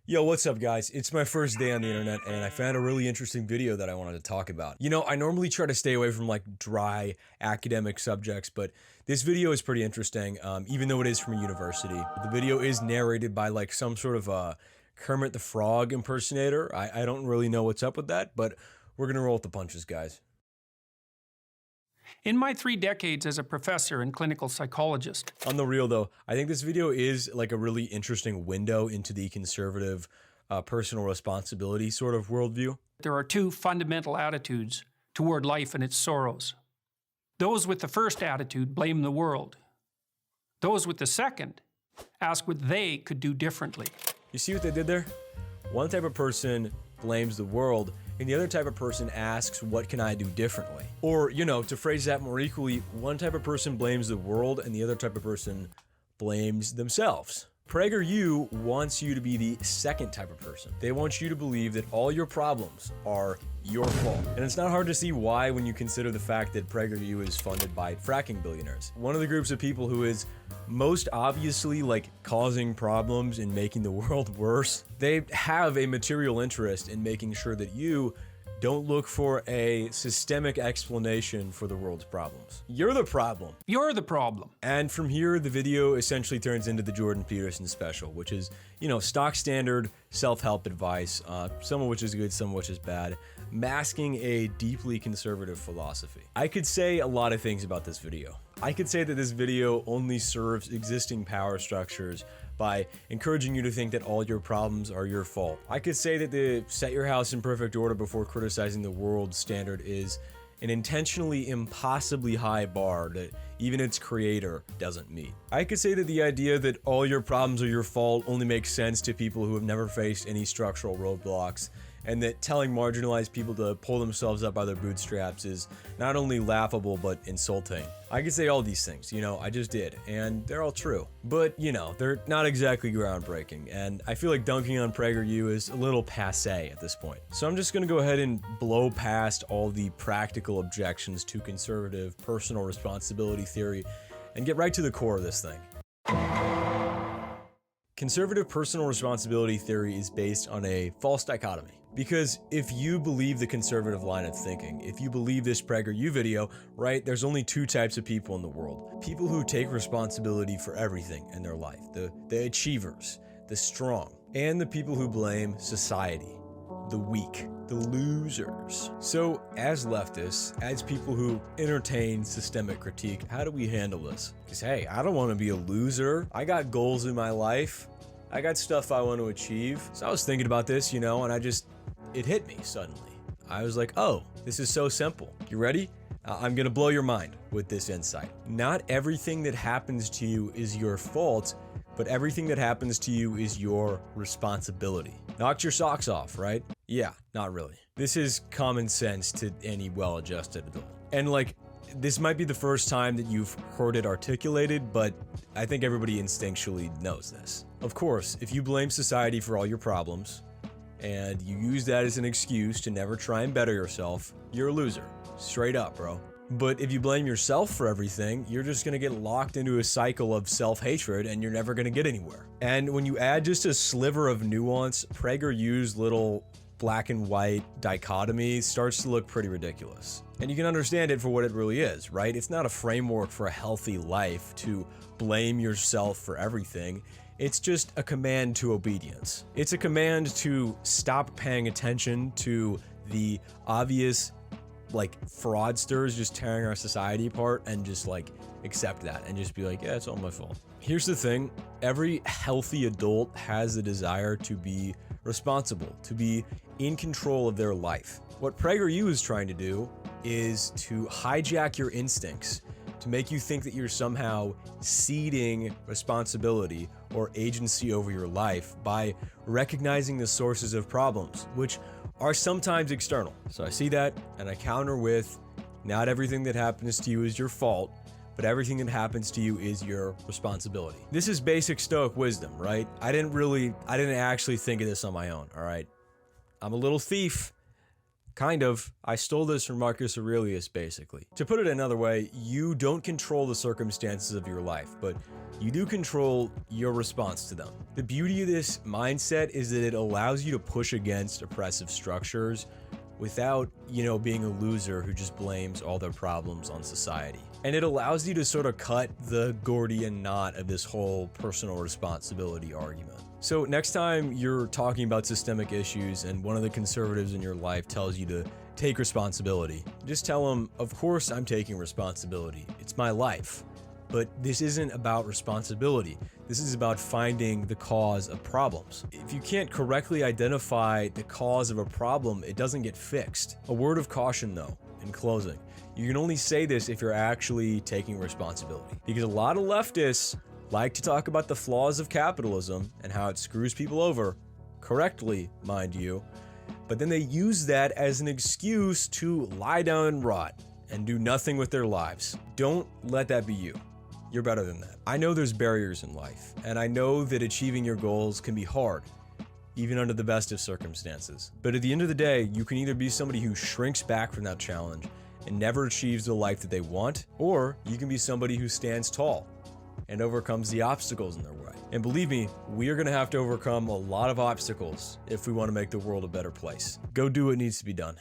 Yo, what's up guys? It's my first day on the internet and I found a really interesting video that I wanted to talk about. You know, I normally try to stay away from like dry academic subjects, but this video is pretty interesting, even though it is from a university. The video is narrated by like some sort of Kermit the Frog impersonator. I don't really know what's up with that, but we're gonna roll with the punches, guys. In my 3 decades as a professor and clinical psychologist. On the real though, I think this video is like a really interesting window into the conservative personal responsibility sort of worldview. There are 2 fundamental attitudes toward life and its sorrows. Those with the first attitude blame the world. Those with the second ask what they could do differently. You see what they did there? One type of person blames the world, and the other type of person asks, what can I do differently? Or, you know, to phrase that more equally, one type of person blames the world and the other type of person blames themselves. PragerU wants you to be the second type of person. They want you to believe that all your problems are your fault. And it's not hard to see why when you consider the fact that PragerU is funded by fracking billionaires. One of the groups of people who is most obviously like causing problems and making the world worse. They have a material interest in making sure that you don't look for a systemic explanation for the world's problems. You're the problem. You're the problem. And from here, the video essentially turns into the Jordan Peterson special, which is, you know, stock standard self-help advice, some of which is good, some of which is bad, masking a deeply conservative philosophy. I could say a lot of things about this video. I could say that this video only serves existing power structures by encouraging you to think that all your problems are your fault. I could say that the set your house in perfect order before criticizing the world standard is an intentionally impossibly high bar that even its creator doesn't meet. I could say that the idea that all your problems are your fault only makes sense to people who have never faced any structural roadblocks, and that telling marginalized people to pull themselves up by their bootstraps is not only laughable but insulting. I could say all these things, you know, I just did, and they're all true. But, you know, they're not exactly groundbreaking, and I feel like dunking on PragerU is a little passé at this point. So I'm just gonna go ahead and blow past all the practical objections to conservative personal responsibility theory and get right to the core of this thing. Conservative personal responsibility theory is based on a false dichotomy. Because if you believe the conservative line of thinking, if you believe this PragerU video, right, there's only 2 types of people in the world. People who take responsibility for everything in their life, the achievers, the strong, and the people who blame society, the weak, the losers. So as leftists, as people who entertain systemic critique, how do we handle this? Because hey, I don't want to be a loser. I got goals in my life. I got stuff I want to achieve. So I was thinking about this, you know, and it hit me suddenly. I was like, oh, this is so simple. You ready? I'm gonna blow your mind with this insight. Not everything that happens to you is your fault, but everything that happens to you is your responsibility. Knocked your socks off, right? Yeah, not really. This is common sense to any well-adjusted adult. And like, this might be the first time that you've heard it articulated, but I think everybody instinctually knows this. Of course, if you blame society for all your problems, and you use that as an excuse to never try and better yourself, you're a loser. Straight up, bro. But if you blame yourself for everything, you're just gonna get locked into a cycle of self-hatred and you're never gonna get anywhere. And when you add just a sliver of nuance, PragerU's little black and white dichotomy starts to look pretty ridiculous. And you can understand it for what it really is, right? It's not a framework for a healthy life to blame yourself for everything. It's just a command to obedience. It's a command to stop paying attention to the obvious like fraudsters just tearing our society apart and just like accept that and just be like, yeah, it's all my fault. Here's the thing, every healthy adult has the desire to be responsible, to be in control of their life. What PragerU is trying to do is to hijack your instincts, to make you think that you're somehow ceding responsibility or agency over your life by recognizing the sources of problems, which are sometimes external. So I see that and I counter with, not everything that happens to you is your fault, but everything that happens to you is your responsibility. This is basic Stoic wisdom, right? I didn't actually think of this on my own, all right? I'm a little thief. Kind of. I stole this from Marcus Aurelius, basically. To put it another way, you don't control the circumstances of your life, but you do control your response to them. The beauty of this mindset is that it allows you to push against oppressive structures without, being a loser who just blames all their problems on society. And it allows you to sort of cut the Gordian knot of this whole personal responsibility argument. So next time you're talking about systemic issues and one of the conservatives in your life tells you to take responsibility, just tell them, of course I'm taking responsibility. It's my life. But this isn't about responsibility. This is about finding the cause of problems. If you can't correctly identify the cause of a problem, it doesn't get fixed. A word of caution though, in closing. You can only say this if you're actually taking responsibility. Because a lot of leftists like to talk about the flaws of capitalism and how it screws people over, correctly, mind you, but then they use that as an excuse to lie down and rot and do nothing with their lives. Don't let that be you. You're better than that. I know there's barriers in life, and I know that achieving your goals can be hard, even under the best of circumstances. But at the end of the day, you can either be somebody who shrinks back from that challenge and never achieves the life that they want, or you can be somebody who stands tall and overcomes the obstacles in their way. And believe me, we are gonna have to overcome a lot of obstacles if we wanna make the world a better place. Go do what needs to be done.